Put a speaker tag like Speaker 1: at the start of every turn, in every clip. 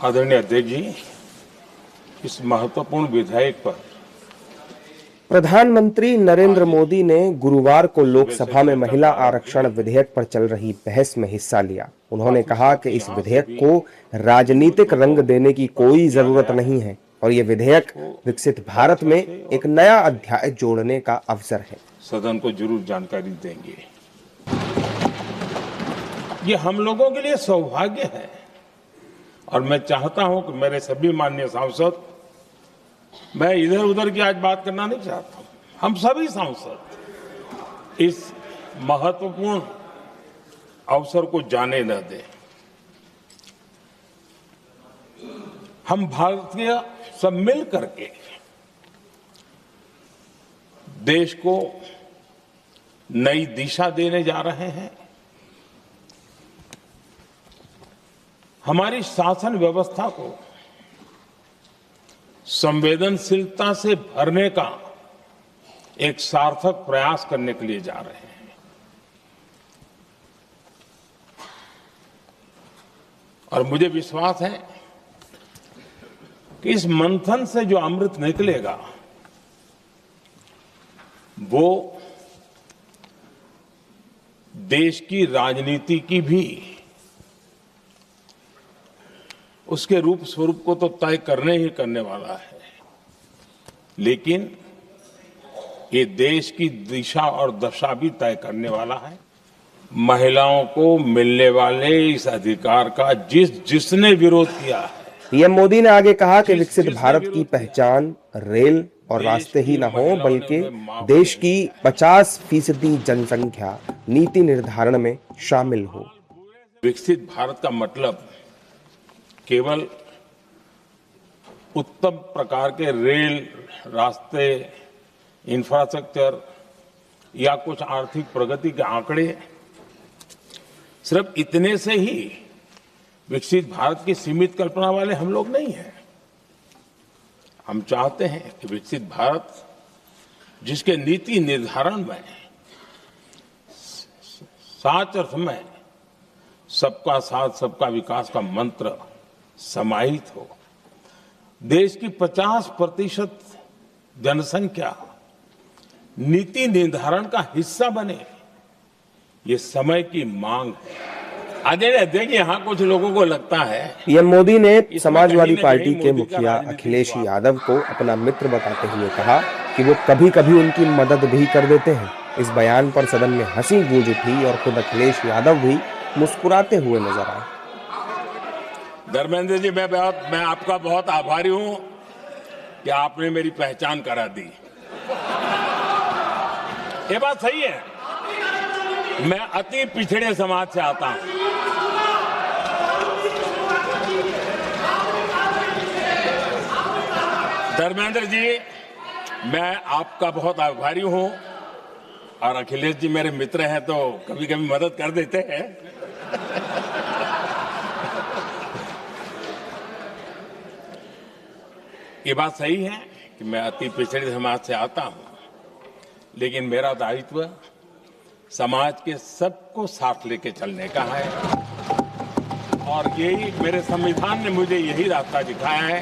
Speaker 1: आदरणीय अध्यक्ष जी, इस महत्वपूर्ण विधेयक पर
Speaker 2: प्रधानमंत्री नरेंद्र मोदी ने गुरुवार को लोकसभा में महिला आरक्षण विधेयक पर चल रही बहस में हिस्सा लिया। उन्होंने कहा कि इस विधेयक को राजनीतिक रंग देने की कोई जरूरत नहीं है और ये विधेयक विकसित भारत में एक नया अध्याय जोड़ने का अवसर है।
Speaker 1: सदन को जरूर जानकारी देंगे। ये हम लोगों के लिए सौभाग्य है और मैं चाहता हूं कि मेरे सभी माननीय सांसद, मैं इधर उधर की आज बात करना नहीं चाहता हूं, हम सभी सांसद इस महत्वपूर्ण अवसर को जाने न दें। हम भारतीय सब मिल करके देश को नई दिशा देने जा रहे हैं। हमारी शासन व्यवस्था को संवेदनशीलता से भरने का एक सार्थक प्रयास करने के लिए जा रहे हैं और मुझे विश्वास है कि इस मंथन से जो अमृत निकलेगा वो देश की राजनीति की भी उसके रूप स्वरूप को तो तय करने ही करने वाला है, लेकिन ये देश की दिशा और दशा भी तय करने वाला है। महिलाओं को मिलने वाले इस अधिकार का जिसने विरोध किया है।
Speaker 2: पीएम मोदी ने आगे कहा कि विकसित भारत की पहचान रेल और रास्ते ही न हो, बल्कि देश की 50% जनसंख्या नीति निर्धारण में शामिल हो।
Speaker 1: विकसित भारत का मतलब केवल उत्तम प्रकार के रेल, रास्ते, इंफ्रास्ट्रक्चर या कुछ आर्थिक प्रगति के आंकड़े सिर्फ इतने से ही विकसित भारत की सीमित कल्पना वाले हम लोग नहीं हैं। हम चाहते हैं कि विकसित भारत जिसके नीति निर्धारण में साच अर्थ में सबका साथ सबका विकास का मंत्र समाहित हो, देश की 50% जनसंख्या नीति निर्धारण का हिस्सा बने, ये समय की मांग है। आदरणीय अध्यक्ष, यहाँ कुछ लोगों को लगता है
Speaker 2: पीएम मोदी ने समाजवादी पार्टी के मुखिया अखिलेश यादव को अपना मित्र बताते हुए कहा कि वो कभी-कभी उनकी मदद भी कर देते हैं। इस बयान पर सदन में हंसी गूंज उठी और खुद अखिलेश यादव भी मुस्कुराते हुए नजर आए।
Speaker 1: धर्मेंद्र जी, मैं आपका बहुत आभारी हूं कि आपने मेरी पहचान करा दी। ये बात सही है, मैं अति पिछड़े समाज से आता हूं। धर्मेंद्र जी, मैं आपका बहुत आभारी हूं और अखिलेश जी मेरे मित्र हैं तो कभी कभी मदद कर देते हैं। ये बात सही है कि मैं अति पिछड़े समाज से आता हूं, लेकिन मेरा दायित्व समाज के सबको साथ लेके चलने का है और यही मेरे संविधान ने मुझे यही रास्ता दिखाया है।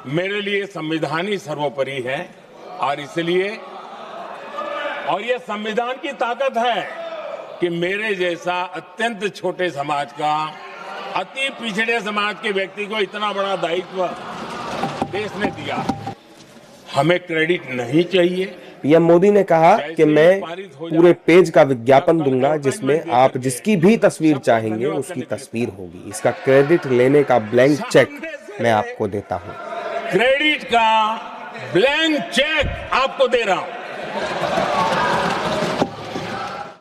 Speaker 1: मेरे लिए संविधान ही सर्वोपरि है और इसलिए ये संविधान की ताकत है कि मेरे जैसा अत्यंत छोटे समाज का, अति पिछड़े समाज के व्यक्ति को इतना बड़ा दायित्व देश ने दिया। हमें क्रेडिट नहीं चाहिए।
Speaker 2: पीएम मोदी ने कहा कि मैं पूरे पेज का विज्ञापन दूंगा जिसमें आप जिसकी भी तस्वीर चाहेंगे उसकी तस्वीर होगी। इसका क्रेडिट लेने का ब्लैंक चेक मैं आपको देता हूं।
Speaker 1: क्रेडिट का ब्लैंक चेक आपको दे रहा हूं।